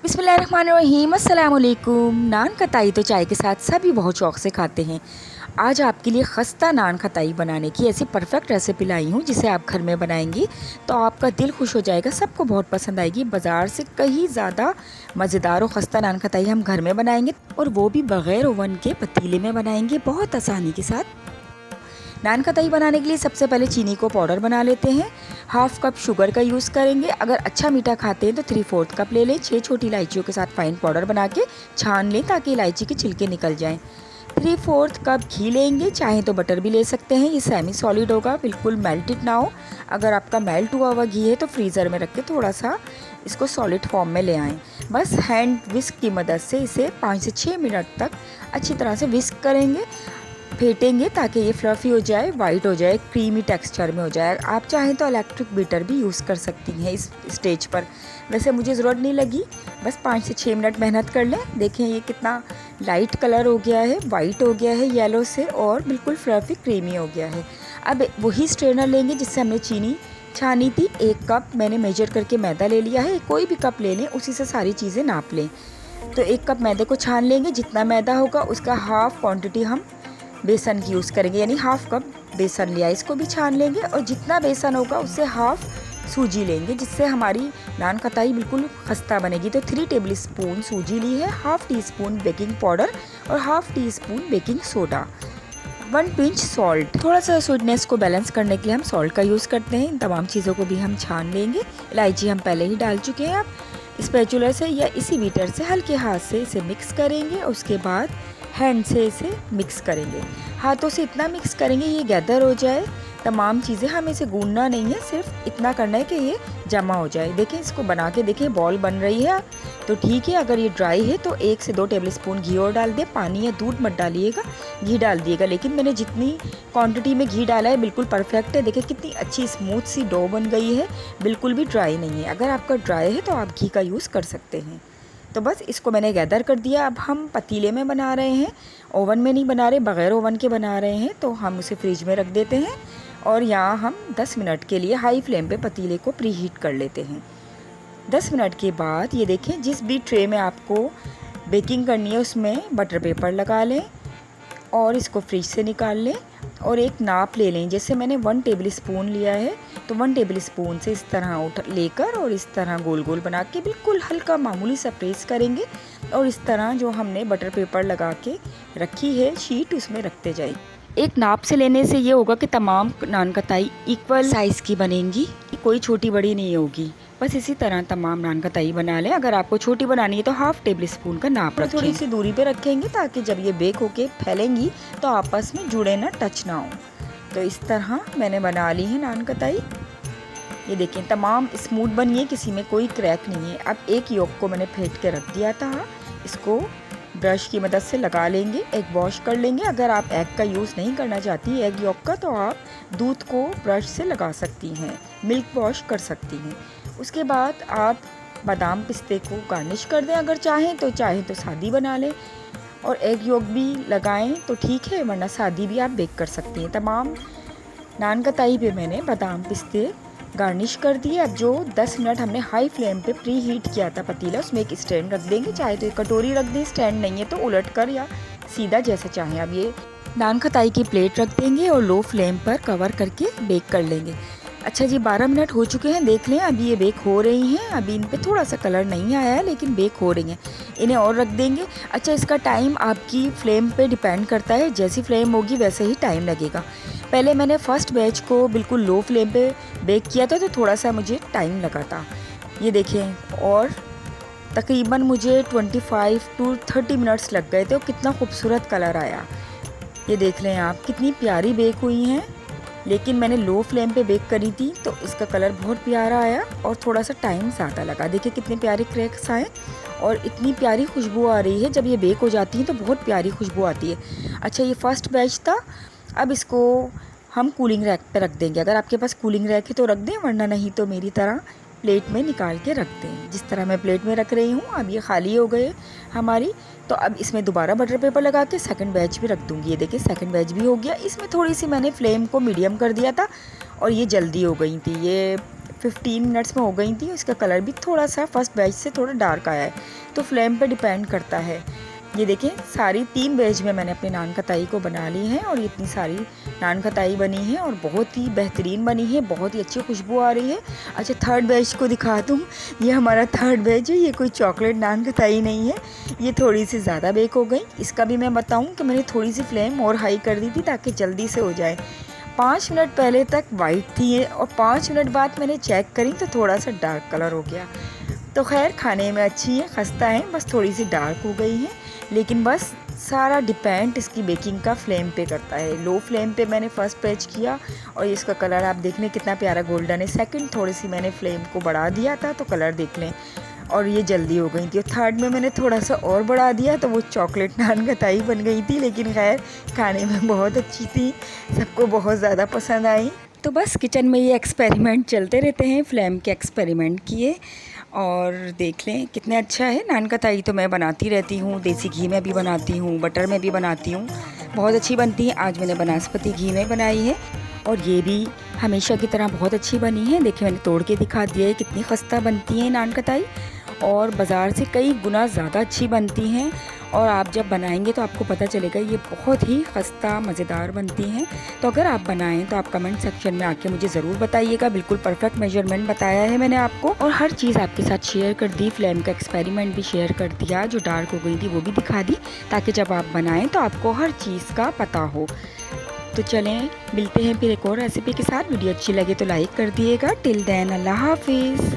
बिस्मिल्लाहिर्रहमानिर्रहीम, अस्सलाम वालेकुम। नान खताई तो चाय के साथ सभी बहुत शौक़ से खाते हैं। आज आपके लिए खस्ता नान खताई बनाने की ऐसी परफेक्ट रेसिपी लाई हूँ जिसे आप घर में बनाएंगी तो आपका दिल खुश हो जाएगा, सबको बहुत पसंद आएगी। बाज़ार से कहीं ज़्यादा मज़ेदार और खस्ता नान खताई हम घर में बनाएंगे और वो भी बग़ैर ओवन के पतीले में बनाएंगे बहुत आसानी के साथ। नान खताई बनाने के लिए सबसे पहले चीनी को पाउडर बना लेते हैं। हाफ़ कप शुगर का यूज़ करेंगे। अगर अच्छा मीठा खाते हैं तो 3/4 कप ले लें। 6 छोटी इलायचियों के साथ फ़ाइन पाउडर बना के छान लें ताकि इलायची के छिलके निकल जाएं। 3/4 कप घी लेंगे, चाहें तो बटर भी ले सकते हैं। ये सेमी सॉलिड होगा, बिल्कुल मेल्टेड ना हो। अगर आपका मेल्ट हुआ हुआ घी है तो फ्रीज़र में रख के थोड़ा सा इसको सॉलिड फॉर्म में ले आएँ। बस हैंड विस्क की मदद से इसे 5 से 6 मिनट तक अच्छी तरह से विस्क करेंगे, फेंटेंगे ताकि ये फ्लफ़ी हो जाए, वाइट हो जाए, क्रीमी टेक्सचर में हो जाए। आप चाहें तो इलेक्ट्रिक बीटर भी यूज़ कर सकती हैं इस स्टेज पर। वैसे मुझे ज़रूरत नहीं लगी, बस 5 से 6 मिनट मेहनत कर लें। देखें ये कितना लाइट कलर हो गया है, वाइट हो गया है येलो से और बिल्कुल फ्लफ़ी क्रीमी हो गया है। अब वही स्ट्रेनर लेंगे जिससे हमने चीनी छानी थी। 1 कप मैंने मेजर करके मैदा ले लिया है। कोई भी कप ले लें, उसी से सारी चीज़ें नाप लें। तो 1 कप मैदे को छान लेंगे। जितना मैदा होगा उसका हाफ़ क्वांटिटी हम बेसन की यूज़ करेंगे, यानी हाफ़ कप बेसन लिया, इसको भी छान लेंगे। और जितना बेसन होगा उससे हाफ़ सूजी लेंगे जिससे हमारी नान खताई बिल्कुल खस्ता बनेगी। तो 3 टेबल स्पून सूजी ली है, half teaspoon baking powder और half teaspoon baking soda, 1 pinch salt. थोड़ा सा स्वीटनेस को बैलेंस करने के लिए हम सॉल्ट का यूज़ करते हैं। इन तमाम चीज़ों को भी हम छान लेंगे। इलायची हम पहले ही डाल चुके हैं। अब स्पैचुला से या इसी बीटर से हल्के हाथ से इसे मिक्स करेंगे। उसके बाद हैंड से इसे मिक्स करेंगे। हाथों से इतना मिक्स करेंगे ये गैदर हो जाए। तमाम चीज़ें हमें इसे गूंदना नहीं है, सिर्फ इतना करना है कि ये जमा हो जाए। देखें, इसको बना के देखें, बॉल बन रही है तो ठीक है। अगर ये ड्राई है तो 1 से 2 टेबल स्पून घी और डाल दें। पानी या दूध मत डालिएगा, घी डाल दिएगा। लेकिन मैंने जितनी क्वांटिटी में घी डाला है बिल्कुल परफेक्ट है। देखें कितनी अच्छी स्मूथ सी डो बन गई है, बिल्कुल भी ड्राई नहीं है। अगर आपका ड्राई है तो आप घी का यूज़ कर सकते हैं। तो बस इसको मैंने गैदर कर दिया। अब हम पतीले में बना रहे हैं, ओवन में नहीं बना रहे, बग़ैर ओवन के बना रहे हैं। तो हम उसे फ्रिज में रख देते हैं और यहाँ हम 10 मिनट के लिए हाई फ्लेम पे पतीले को प्री हीट कर लेते हैं। 10 मिनट के बाद ये देखें, जिस भी ट्रे में आपको बेकिंग करनी है उसमें बटर पेपर लगा लें और इसको फ्रिज से निकाल लें और एक नाप ले लें। जैसे मैंने 1 टेबल स्पून लिया है तो 1 टेबल स्पून से इस तरह लेकर और इस तरह गोल गोल बना के बिल्कुल हल्का मामूली सा प्रेस करेंगे और इस तरह जो हमने बटर पेपर लगा के रखी है शीट उसमें रखते जाएं। एक नाप से लेने से ये होगा कि तमाम नान खताई इक्वल साइज़ की बनेंगी, कोई छोटी बड़ी नहीं होगी। बस इसी तरह तमाम नान खताई बना लें। अगर आपको छोटी बनानी है तो हाफ़ टेबल स्पून का नाप रखें। थोड़ी सी दूरी पे रखेंगे ताकि जब ये बेक होके फैलेंगी तो आपस में जुड़े ना, टच ना हो। तो इस तरह मैंने बना ली है नान खताई। ये देखें तमाम स्मूथ बनी है, किसी में कोई क्रैक नहीं है। अब एक योक को मैंने फेंट के रख दिया था, इसको ब्रश की मदद से लगा लेंगे, एग वॉश कर लेंगे। अगर आप एग का यूज़ नहीं करना चाहती एग योक का तो आप दूध को ब्रश से लगा सकती हैं, मिल्क वॉश कर सकती हैं। उसके बाद आप बादाम पिस्ते को गार्निश कर दें अगर चाहें तो सादी बना लें और एग योक भी लगाएं तो ठीक है, वरना सादी भी आप बेक कर सकती हैं। तमाम नान खताई पे मैंने बादाम पिस्ते गार्निश कर दिए। अब जो 10 मिनट हमने हाई फ्लेम पे प्री हीट किया था पतीला, उसमें एक स्टैंड रख देंगे। चाहे तो एक कटोरी रख दें, स्टैंड नहीं है तो उलट कर या सीधा जैसे चाहें। अब ये नान खताई की प्लेट रख देंगे और लो फ्लेम पर कवर करके बेक कर लेंगे। अच्छा जी, 12 मिनट हो चुके हैं, देख लें अभी ये बेक हो रही हैं। अभी इन पे थोड़ा सा कलर नहीं आया है लेकिन बेक हो रही हैं। इन्हें और रख देंगे। अच्छा, इसका टाइम आपकी फ्लेम पे डिपेंड करता है, जैसी फ्लेम होगी वैसे ही टाइम लगेगा। पहले मैंने फ़र्स्ट बैच को बिल्कुल लो फ्लेम पे बेक किया था तो थोड़ा सा मुझे टाइम लगा था। ये देखें, और तकरीबन मुझे 25 to 30 मिनट्स लग गए थे और कितना खूबसूरत कलर आया। ये देख लें आप, कितनी प्यारी बेक हुई हैं। लेकिन मैंने लो फ्लेम पे बेक करी थी तो इसका कलर बहुत प्यारा आया और थोड़ा सा टाइम ज़्यादा लगा। देखिए कितने प्यारे क्रैक्स आए और इतनी प्यारी खुशबू आ रही है। जब ये बेक हो जाती है तो बहुत प्यारी खुशबू आती है। अच्छा, ये फ़र्स्ट बैच था। अब इसको हम कूलिंग रैक पे रख देंगे। अगर आपके पास कूलिंग रैक है तो रख दें, वरना नहीं तो मेरी तरह प्लेट में निकाल के रख दें, जिस तरह मैं प्लेट में रख रही हूँ। अब ये खाली हो गए हमारी, तो अब इसमें दोबारा बटर पेपर लगा के सेकंड बैच भी रख दूँगी। ये देखिए सेकंड बैच भी हो गया। इसमें थोड़ी सी मैंने फ्लेम को मीडियम कर दिया था और ये जल्दी हो गई थी। ये 15 मिनट्स में हो गई थी। इसका कलर भी थोड़ा सा फर्स्ट बैच से थोड़ा डार्क आया है, तो फ्लेम पे डिपेंड करता है। ये देखें, सारी 3 बैच में मैंने अपनी नान खताई को बना ली है और इतनी सारी नान खताई बनी है और बहुत ही बेहतरीन बनी है, बहुत ही अच्छी खुशबू आ रही है। अच्छा, थर्ड बैच को दिखा दूँ, ये हमारा थर्ड बैच है। ये कोई चॉकलेट नान खताई नहीं है, ये थोड़ी सी ज़्यादा बेक हो गई। इसका भी मैं बताऊँ कि मैंने थोड़ी सी फ्लेम और हाई कर दी थी ताकि जल्दी से हो जाए। 5 मिनट पहले तक वाइट थी और 5 मिनट बाद मैंने चेक करी तो थोड़ा सा डार्क कलर हो गया। तो खैर, खाने में अच्छी है, खस्ता है, बस थोड़ी सी डार्क हो गई है। लेकिन बस सारा डिपेंड इसकी बेकिंग का फ्लेम पे करता है। लो फ्लेम पे मैंने फर्स्ट बैच किया और इसका कलर आप देख लें कितना प्यारा गोल्डन है। सेकंड थोड़ी सी मैंने फ्लेम को बढ़ा दिया था तो कलर देख लें, और ये जल्दी हो गई थी। और थर्ड में मैंने थोड़ा सा और बढ़ा दिया तो वो चॉकलेट नान खताई बन गई थी। लेकिन खैर, खाने में बहुत अच्छी थी, सबको बहुत ज़्यादा पसंद आई। तो बस किचन में ये एक्सपेरिमेंट चलते रहते हैं, फ्लेम के एक्सपेरिमेंट किए और देख लें कितने अच्छा है। नान खताई तो मैं बनाती रहती हूँ, देसी घी में भी बनाती हूँ, बटर में भी बनाती हूँ, बहुत अच्छी बनती है। आज मैंने बनास्पति घी में बनाई है और ये भी हमेशा की तरह बहुत अच्छी बनी है। देखिए, मैंने तोड़ के दिखा दिया है कितनी खस्ता बनती है नान खताई, और बाज़ार से कई गुना ज़्यादा अच्छी बनती हैं। और आप जब बनाएंगे तो आपको पता चलेगा ये बहुत ही खस्ता मज़ेदार बनती हैं। तो अगर आप बनाएं तो आप कमेंट सेक्शन में आके मुझे ज़रूर बताइएगा। बिल्कुल परफेक्ट मेजरमेंट बताया है मैंने आपको, और हर चीज़ आपके साथ शेयर कर दी। फ्लेम का एक्सपेरिमेंट भी शेयर कर दिया, जो डार्क हो गई थी वो भी दिखा दी, ताकि जब आप बनाएं तो आपको हर चीज़ का पता हो। तो चलें, मिलते हैं फिर एक और रेसिपी के साथ। वीडियो अच्छी लगे तो लाइक कर दिएगा। टिल देन, अल्लाह हाफिज़।